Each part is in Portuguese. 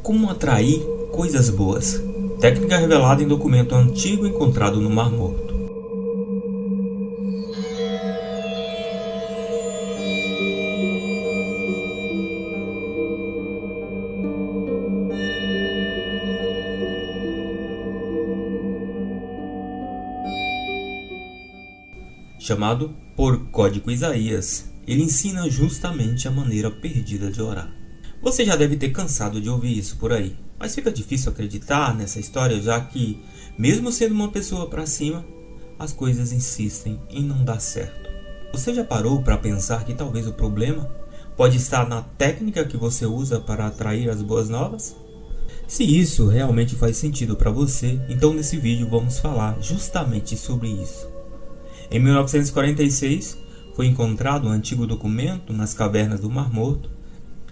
Como atrair coisas boas. Técnica revelada em documento antigo encontrado no Mar Morto. Chamado por Código Isaías, ele ensina justamente a maneira perdida de orar. Você já deve ter cansado de ouvir isso por aí, mas fica difícil acreditar nessa história, já que, mesmo sendo uma pessoa para cima, as coisas insistem em não dar certo. Você já parou para pensar que talvez o problema pode estar na técnica que você usa para atrair as boas novas? Se isso realmente faz sentido para você, então nesse vídeo vamos falar justamente sobre isso. Em 1946, foi encontrado um antigo documento nas cavernas do Mar Morto,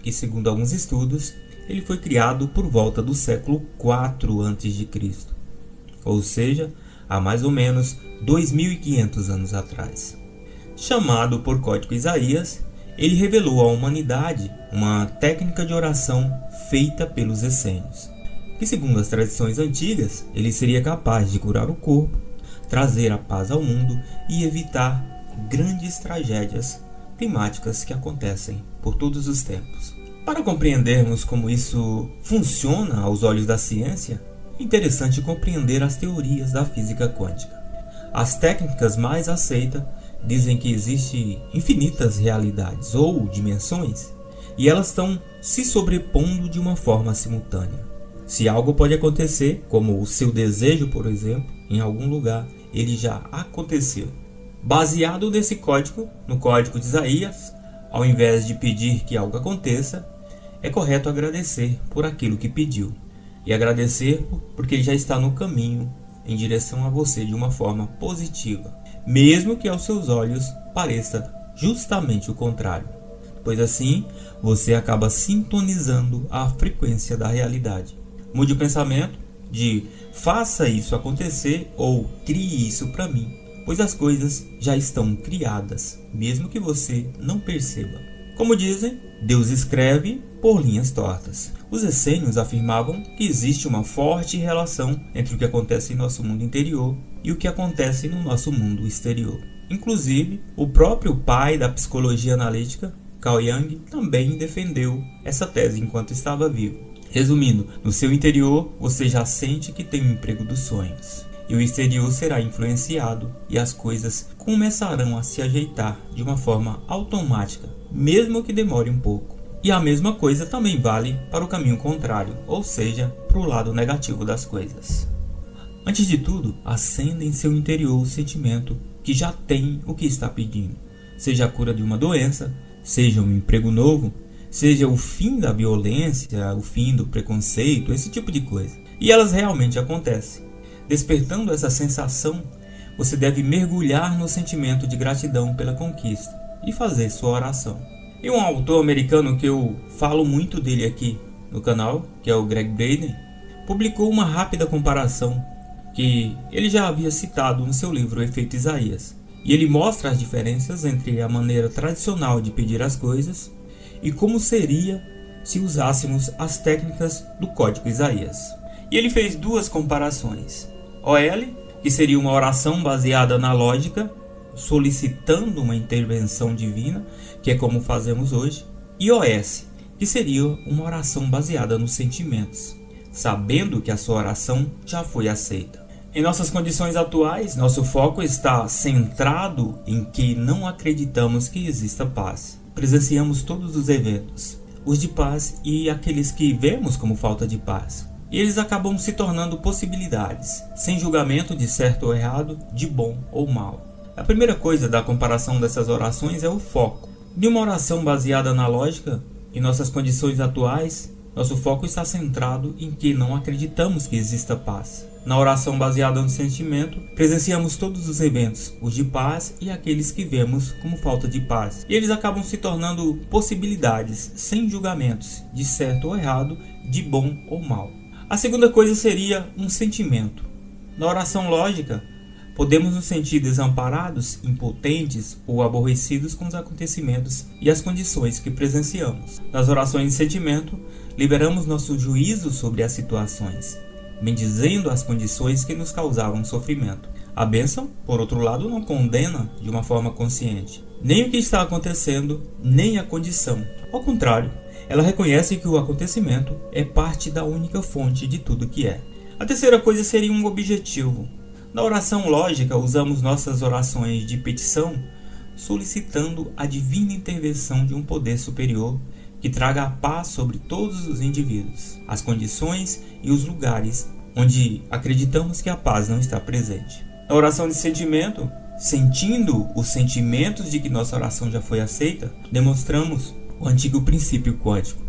que, segundo alguns estudos, ele foi criado por volta do século IV a.C., ou seja, há mais ou menos 2.500 anos atrás. Chamado por Código Isaías, ele revelou à humanidade uma técnica de oração feita pelos essênios, que, segundo as tradições antigas, ele seria capaz de curar o corpo, trazer a paz ao mundo e evitar grandes tragédias climáticas que acontecem por todos os tempos. Para compreendermos como isso funciona aos olhos da ciência, é interessante compreender as teorias da física quântica. As técnicas mais aceitas dizem que existem infinitas realidades ou dimensões e elas estão se sobrepondo de uma forma simultânea. Se algo pode acontecer, como o seu desejo, por exemplo, em algum lugar, ele já aconteceu. Baseado nesse código, no Código de Isaías, ao invés de pedir que algo aconteça, é correto agradecer por aquilo que pediu. E agradecer porque ele já está no caminho em direção a você de uma forma positiva, mesmo que aos seus olhos pareça justamente o contrário, pois assim você acaba sintonizando a frequência da realidade. Mude o pensamento de faça isso acontecer ou crie isso para mim, pois as coisas já estão criadas, mesmo que você não perceba. Como dizem, Deus escreve por linhas tortas. Os essênios afirmavam que existe uma forte relação entre o que acontece em nosso mundo interior e o que acontece no nosso mundo exterior. Inclusive, o próprio pai da psicologia analítica, Carl Jung, também defendeu essa tese enquanto estava vivo. Resumindo, no seu interior você já sente que tem o emprego dos sonhos. E o exterior será influenciado e as coisas começarão a se ajeitar de uma forma automática, mesmo que demore um pouco. E a mesma coisa também vale para o caminho contrário, ou seja, para o lado negativo das coisas. Antes de tudo, acenda em seu interior o sentimento que já tem o que está pedindo. Seja a cura de uma doença, seja um emprego novo, seja o fim da violência, o fim do preconceito, esse tipo de coisa. E elas realmente acontecem. Despertando essa sensação, você deve mergulhar no sentimento de gratidão pela conquista e fazer sua oração. E um autor americano que eu falo muito dele aqui no canal, que é o Greg Braden, publicou uma rápida comparação que ele já havia citado no seu livro O Efeito Isaías. E ele mostra as diferenças entre a maneira tradicional de pedir as coisas e como seria se usássemos as técnicas do Código Isaías. E ele fez duas comparações. OL, que seria uma oração baseada na lógica, solicitando uma intervenção divina, que é como fazemos hoje, e OS, que seria uma oração baseada nos sentimentos, sabendo que a sua oração já foi aceita. Em nossas condições atuais, nosso foco está centrado em que não acreditamos que exista paz. Presenciamos todos os eventos, os de paz e aqueles que vemos como falta de paz. E eles acabam se tornando possibilidades, sem julgamento de certo ou errado, de bom ou mal. A primeira coisa da comparação dessas orações é o foco. De uma oração baseada na lógica, em nossas condições atuais, nosso foco está centrado em que não acreditamos que exista paz. Na oração baseada no sentimento, presenciamos todos os eventos, os de paz e aqueles que vemos como falta de paz. E eles acabam se tornando possibilidades, sem julgamentos, de certo ou errado, de bom ou mal. A segunda coisa seria um sentimento. Na oração lógica, podemos nos sentir desamparados, impotentes ou aborrecidos com os acontecimentos e as condições que presenciamos. Nas orações de sentimento, liberamos nosso juízo sobre as situações, bendizendo as condições que nos causavam sofrimento. A bênção, por outro lado, não condena de uma forma consciente nem o que está acontecendo, nem a condição. Ao contrário, ela reconhece que o acontecimento é parte da única fonte de tudo que é. A terceira coisa seria um objetivo. Na oração lógica, usamos nossas orações de petição solicitando a divina intervenção de um poder superior que traga a paz sobre todos os indivíduos, as condições e os lugares onde acreditamos que a paz não está presente. Na oração de sentimento, sentindo os sentimentos de que nossa oração já foi aceita, demonstramos o antigo princípio quântico,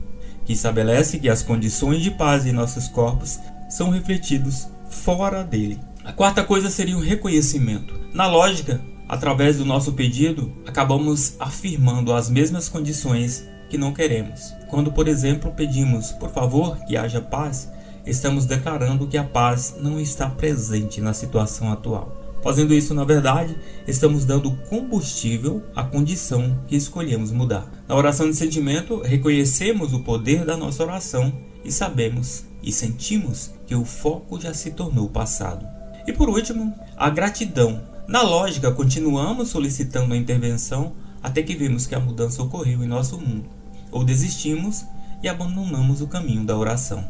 que estabelece que as condições de paz em nossos corpos são refletidos fora dele. A quarta coisa seria o reconhecimento. Na lógica, através do nosso pedido, acabamos afirmando as mesmas condições que não queremos. Quando, por exemplo, pedimos, por favor, que haja paz, estamos declarando que a paz não está presente na situação atual. Fazendo isso, na verdade, estamos dando combustível à condição que escolhemos mudar. Na oração de sentimento, reconhecemos o poder da nossa oração e sabemos e sentimos que o foco já se tornou passado. E por último, a gratidão. Na lógica, continuamos solicitando a intervenção até que vemos que a mudança ocorreu em nosso mundo, ou desistimos e abandonamos o caminho da oração.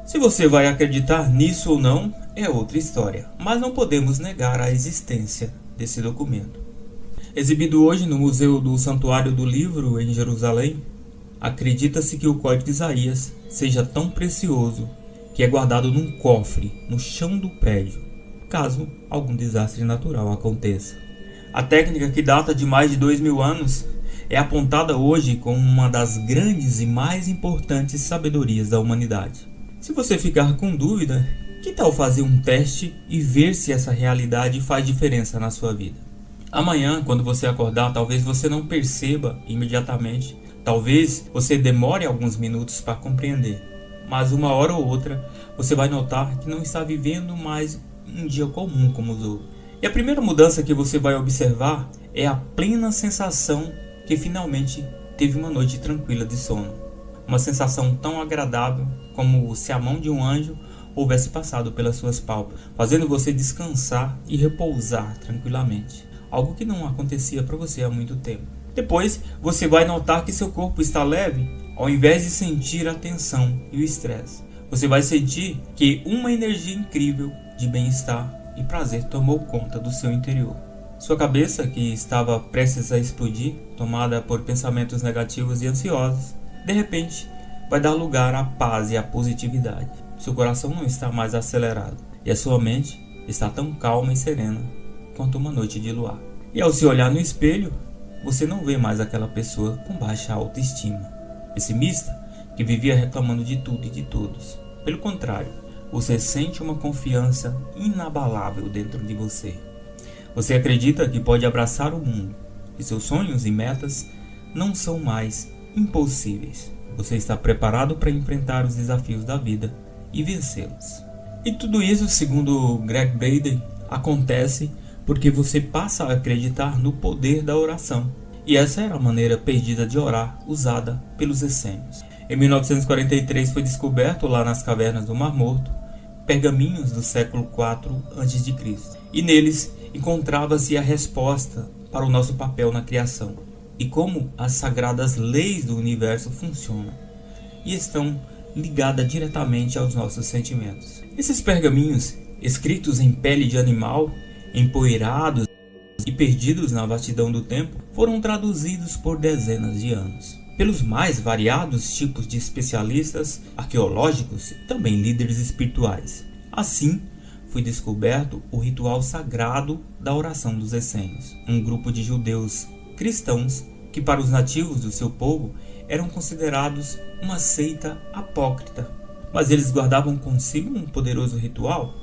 Se você vai acreditar nisso ou não, é outra história, mas não podemos negar a existência desse documento. Exibido hoje no Museu do Santuário do Livro, em Jerusalém, acredita-se que o Código de Isaías seja tão precioso que é guardado num cofre no chão do prédio, caso algum desastre natural aconteça. A técnica, que data de mais de 2000 anos, é apontada hoje como uma das grandes e mais importantes sabedorias da humanidade. Se você ficar com dúvida, que tal fazer um teste e ver se essa realidade faz diferença na sua vida? Amanhã, quando você acordar, talvez você não perceba imediatamente, talvez você demore alguns minutos para compreender, mas uma hora ou outra você vai notar que não está vivendo mais um dia comum como os outros. E a primeira mudança que você vai observar é a plena sensação que finalmente teve uma noite tranquila de sono. Uma sensação tão agradável como se a mão de um anjo houvesse passado pelas suas pálpebras, fazendo você descansar e repousar tranquilamente. Algo que não acontecia para você há muito tempo. Depois, você vai notar que seu corpo está leve, ao invés de sentir a tensão e o estresse. Você vai sentir que uma energia incrível de bem-estar e prazer tomou conta do seu interior. Sua cabeça, que estava prestes a explodir, tomada por pensamentos negativos e ansiosos, de repente vai dar lugar à paz e à positividade. Seu coração não está mais acelerado e a sua mente está tão calma e serena quanto uma noite de luar. E ao se olhar no espelho, você não vê mais aquela pessoa com baixa autoestima, pessimista, que vivia reclamando de tudo e de todos. Pelo contrário, você sente uma confiança inabalável dentro de você. Você acredita que pode abraçar o mundo e seus sonhos e metas não são mais impossíveis. Você está preparado para enfrentar os desafios da vida e vencê-los. E tudo isso, segundo Greg Braden, acontece porque você passa a acreditar no poder da oração. E essa era a maneira perdida de orar usada pelos essênios. Em 1943 foi descoberto lá nas cavernas do Mar Morto pergaminhos do século IV a.C. E neles encontrava-se a resposta para o nosso papel na criação e como as sagradas leis do universo funcionam e estão ligadas diretamente aos nossos sentimentos. Esses pergaminhos, escritos em pele de animal, empoeirados e perdidos na vastidão do tempo, foram traduzidos por dezenas de anos pelos mais variados tipos de especialistas arqueológicos e também líderes espirituais. Assim, foi descoberto o ritual sagrado da oração dos essênios, um grupo de judeus cristãos que para os nativos do seu povo eram considerados uma seita apócrita, mas eles guardavam consigo um poderoso ritual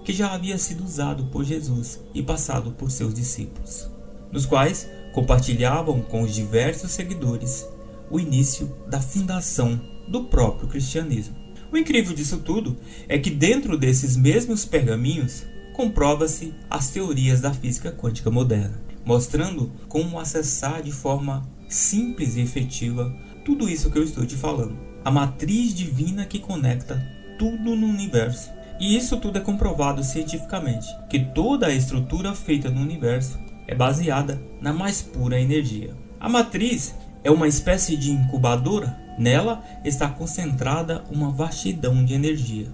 que já havia sido usado por Jesus e passado por seus discípulos, nos quais compartilhavam com os diversos seguidores o início da fundação do próprio cristianismo. O incrível disso tudo é que dentro desses mesmos pergaminhos comprova-se as teorias da física quântica moderna, mostrando como acessar de forma simples e efetiva tudo isso que eu estou te falando. a matriz divina que conecta tudo no universo. E isso tudo é comprovado cientificamente, que toda a estrutura feita no universo é baseada na mais pura energia. A matriz é uma espécie de incubadora. Nela está concentrada uma vastidão de energia,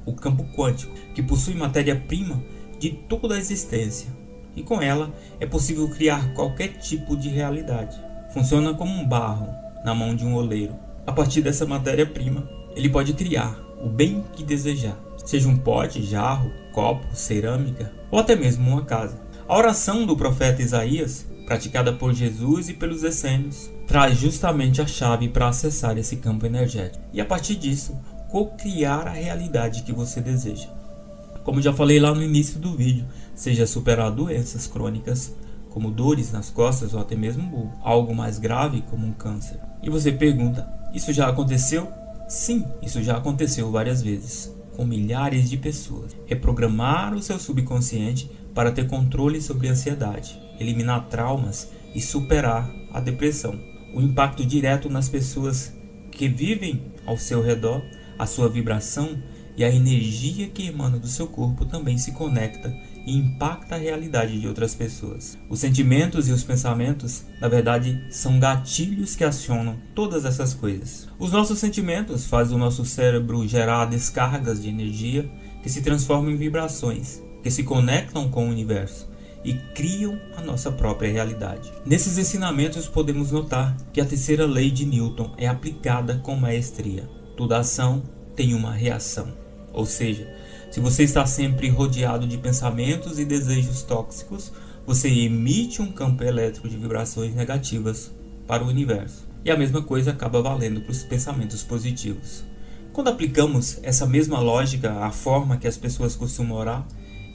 o campo quântico, que possui matéria-prima de toda a existência. E com ela é possível criar qualquer tipo de realidade. Funciona como um barro na mão de um oleiro. A partir dessa matéria-prima, ele pode criar o bem que desejar, seja um pote, jarro, copo, cerâmica ou até mesmo uma casa. A oração do profeta Isaías, praticada por Jesus e pelos essênios, traz justamente a chave para acessar esse campo energético e a partir disso, co-criar a realidade que você deseja. Como já falei lá no início do vídeo, seja superar doenças crônicas, como dores nas costas ou até mesmo algo mais grave como um câncer. E você pergunta, isso já aconteceu? Sim, isso já aconteceu várias vezes, com milhares de pessoas. Reprogramar o seu subconsciente para ter controle sobre a ansiedade, eliminar traumas e superar a depressão. O impacto direto nas pessoas que vivem ao seu redor, a sua vibração e a energia que emana do seu corpo também se conecta e impacta a realidade de outras pessoas. Os sentimentos e os pensamentos, na verdade, são gatilhos que acionam todas essas coisas. Os nossos sentimentos fazem o nosso cérebro gerar descargas de energia que se transformam em vibrações, que se conectam com o universo e criam a nossa própria realidade. Nesses ensinamentos podemos notar que a terceira lei de Newton é aplicada com maestria. Toda ação tem uma reação. Ou seja, se você está sempre rodeado de pensamentos e desejos tóxicos, você emite um campo elétrico de vibrações negativas para o universo. E a mesma coisa acaba valendo para os pensamentos positivos. Quando aplicamos essa mesma lógica à forma que as pessoas costumam orar,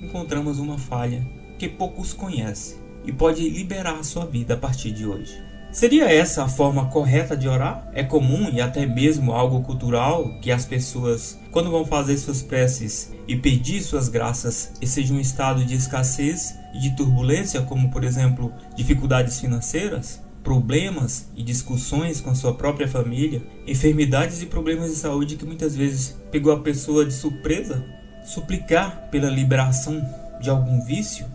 encontramos uma falha que poucos conhecem e pode liberar a sua vida a partir de hoje. Seria essa a forma correta de orar? É comum e até mesmo algo cultural que as pessoas, quando vão fazer suas preces e pedir suas graças, estejam em um estado de escassez e de turbulência, como por exemplo, dificuldades financeiras, problemas e discussões com a sua própria família, enfermidades e problemas de saúde que muitas vezes pegou a pessoa de surpresa, suplicar pela liberação de algum vício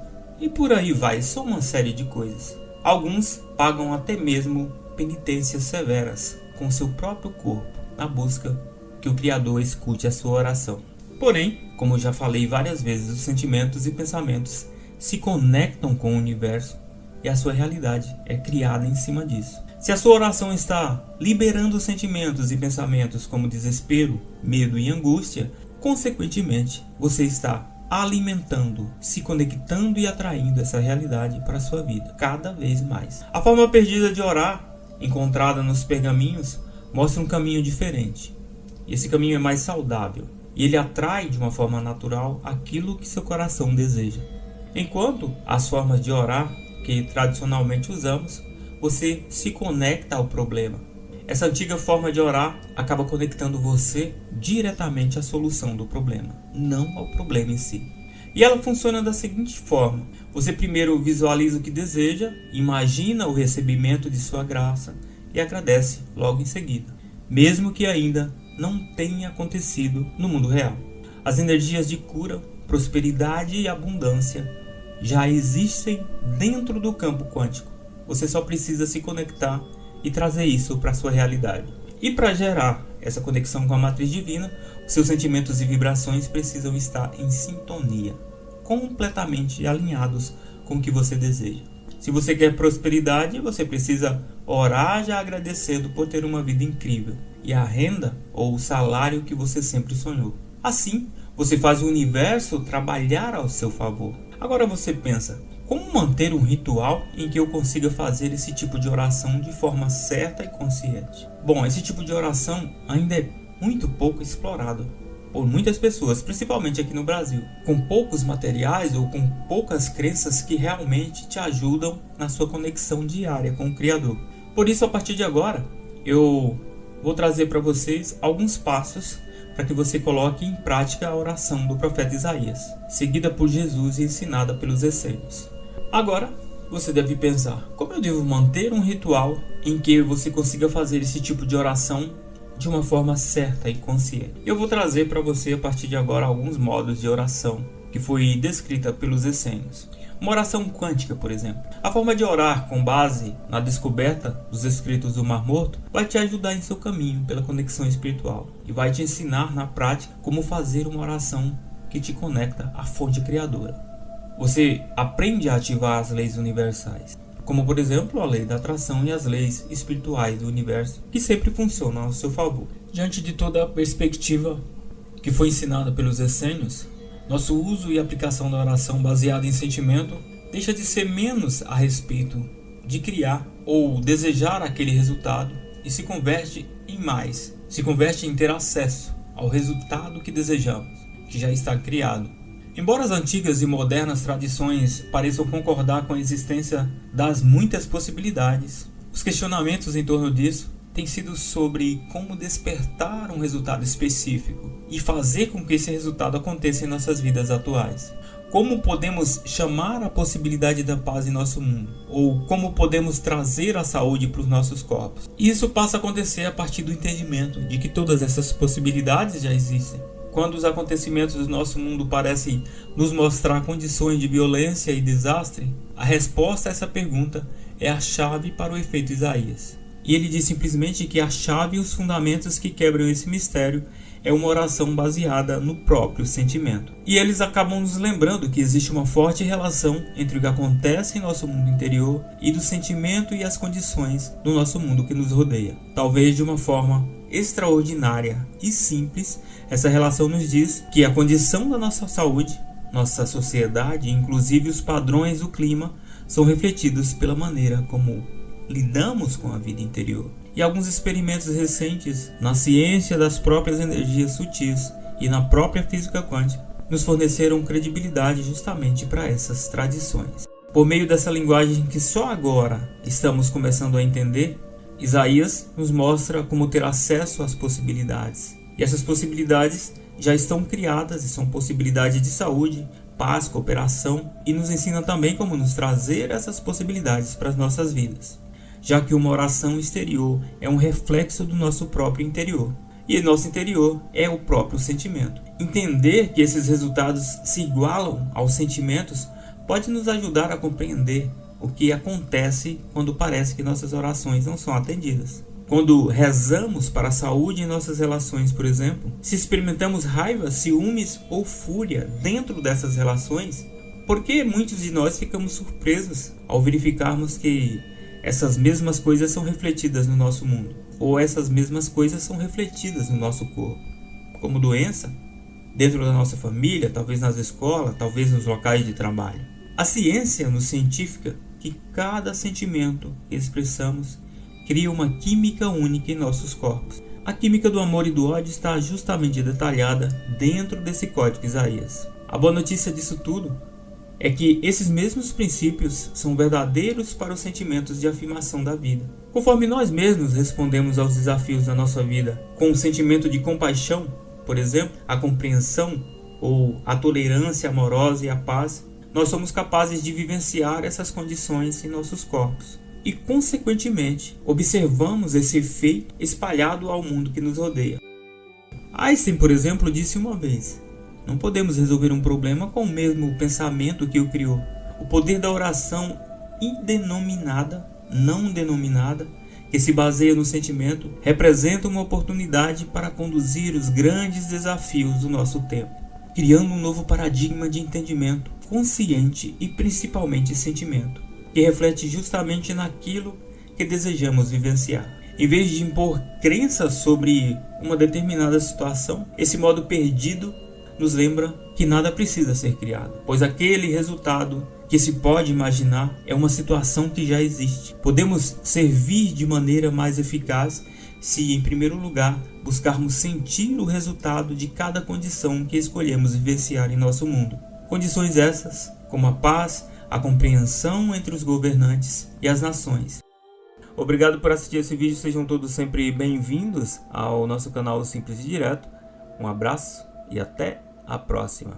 e por aí vai, só uma série de coisas. Alguns pagam até mesmo penitências severas com seu próprio corpo, na busca que o Criador escute a sua oração. Porém, como já falei várias vezes, os sentimentos e pensamentos se conectam com o universo e a sua realidade é criada em cima disso. Se a sua oração está liberando sentimentos e pensamentos como desespero, medo e angústia, consequentemente, você está alimentando, se conectando e atraindo essa realidade para a sua vida, cada vez mais. A forma perdida de orar, encontrada nos pergaminhos, mostra um caminho diferente. E esse caminho é mais saudável, e ele atrai de uma forma natural aquilo que seu coração deseja. Enquanto as formas de orar que tradicionalmente usamos, você se conecta ao problema. Essa antiga forma de orar acaba conectando você diretamente à solução do problema, não ao problema em si. E ela funciona da seguinte forma: você primeiro visualiza o que deseja, imagina o recebimento de sua graça e agradece logo em seguida, mesmo que ainda não tenha acontecido no mundo real. As energias de cura, prosperidade e abundância já existem dentro do campo quântico. Você só precisa se conectar e trazer isso para a sua realidade. E para gerar essa conexão com a matriz divina, os seus sentimentos e vibrações precisam estar em sintonia, completamente alinhados com o que você deseja. Se você quer prosperidade, você precisa orar já agradecendo por ter uma vida incrível e a renda ou o salário que você sempre sonhou. Assim, você faz o universo trabalhar ao seu favor. Agora você pensa, como manter um ritual em que eu consiga fazer esse tipo de oração de forma certa e consciente? Bom, esse tipo de oração ainda é muito pouco explorado por muitas pessoas, principalmente aqui no Brasil, com poucos materiais ou com poucas crenças que realmente te ajudam na sua conexão diária com o Criador. Por isso, a partir de agora, eu vou trazer para vocês alguns passos para que você coloque em prática a oração do profeta Isaías, seguida por Jesus e ensinada pelos essênios. Agora, você deve pensar, como eu devo manter um ritual em que você consiga fazer esse tipo de oração de uma forma certa e consciente. Eu vou trazer para você a partir de agora alguns modos de oração que foi descrita pelos essênios. Uma oração quântica, por exemplo. A forma de orar com base na descoberta dos escritos do Mar Morto vai te ajudar em seu caminho pela conexão espiritual e vai te ensinar na prática como fazer uma oração que te conecta à fonte criadora. Você aprende a ativar as leis universais, como por exemplo a lei da atração e as leis espirituais do universo, que sempre funcionam ao seu favor. Diante de toda a perspectiva que foi ensinada pelos essênios, nosso uso e aplicação da oração baseada em sentimento deixa de ser menos a respeito de criar ou desejar aquele resultado e se converte em mais. Se converte em ter acesso ao resultado que desejamos, que já está criado. Embora as antigas e modernas tradições pareçam concordar com a existência das muitas possibilidades, os questionamentos em torno disso têm sido sobre como despertar um resultado específico e fazer com que esse resultado aconteça em nossas vidas atuais. Como podemos chamar a possibilidade da paz em nosso mundo? Ou como podemos trazer a saúde para os nossos corpos? Isso passa a acontecer a partir do entendimento de que todas essas possibilidades já existem. Quando os acontecimentos do nosso mundo parecem nos mostrar condições de violência e desastre, a resposta a essa pergunta é a chave para o efeito Isaías. E ele diz simplesmente que a chave e os fundamentos que quebram esse mistério é uma oração baseada no próprio sentimento. E eles acabam nos lembrando que existe uma forte relação entre o que acontece em nosso mundo interior e do sentimento e as condições do nosso mundo que nos rodeia. Talvez de uma forma extraordinária e simples, essa relação nos diz que a condição da nossa saúde, nossa sociedade, inclusive os padrões do clima, são refletidos pela maneira como lidamos com a vida interior. E alguns experimentos recentes na ciência das próprias energias sutis e na própria física quântica nos forneceram credibilidade justamente para essas tradições. Por meio dessa linguagem que só agora estamos começando a entender, Isaías nos mostra como ter acesso às possibilidades. E essas possibilidades já estão criadas e são possibilidades de saúde, paz, cooperação, e nos ensina também como nos trazer essas possibilidades para as nossas vidas, já que uma oração exterior é um reflexo do nosso próprio interior. E nosso interior é o próprio sentimento. Entender que esses resultados se igualam aos sentimentos pode nos ajudar a compreender o que acontece quando parece que nossas orações não são atendidas. Quando rezamos para a saúde em nossas relações, por exemplo, se experimentamos raiva, ciúmes ou fúria dentro dessas relações, por que muitos de nós ficamos surpresos ao verificarmos que essas mesmas coisas são refletidas no nosso mundo, ou essas mesmas coisas são refletidas no nosso corpo, como doença, dentro da nossa família, talvez nas escolas, talvez nos locais de trabalho. A ciência nos cientifica que cada sentimento que expressamos cria uma química única em nossos corpos. A química do amor e do ódio está justamente detalhada dentro desse código Isaías. A boa notícia disso tudo é que esses mesmos princípios são verdadeiros para os sentimentos de afirmação da vida. Conforme nós mesmos respondemos aos desafios da nossa vida com o sentimento de compaixão, por exemplo, a compreensão ou a tolerância amorosa e a paz, nós somos capazes de vivenciar essas condições em nossos corpos. E, consequentemente, observamos esse efeito espalhado ao mundo que nos rodeia. Einstein, por exemplo, disse uma vez: não podemos resolver um problema com o mesmo pensamento que o criou. O poder da oração indenominada, não denominada, que se baseia no sentimento, representa uma oportunidade para conduzir os grandes desafios do nosso tempo, criando um novo paradigma de entendimento consciente e principalmente sentimento, que reflete justamente naquilo que desejamos vivenciar. Em vez de impor crenças sobre uma determinada situação, esse modo perdido nos lembra que nada precisa ser criado, pois aquele resultado que se pode imaginar é uma situação que já existe. Podemos servir de maneira mais eficaz se, em primeiro lugar, buscarmos sentir o resultado de cada condição que escolhemos vivenciar em nosso mundo. Condições essas como a paz, a compreensão entre os governantes e as nações. Obrigado por assistir esse vídeo, sejam todos sempre bem-vindos ao nosso canal Simples e Direto. Um abraço e até a próxima.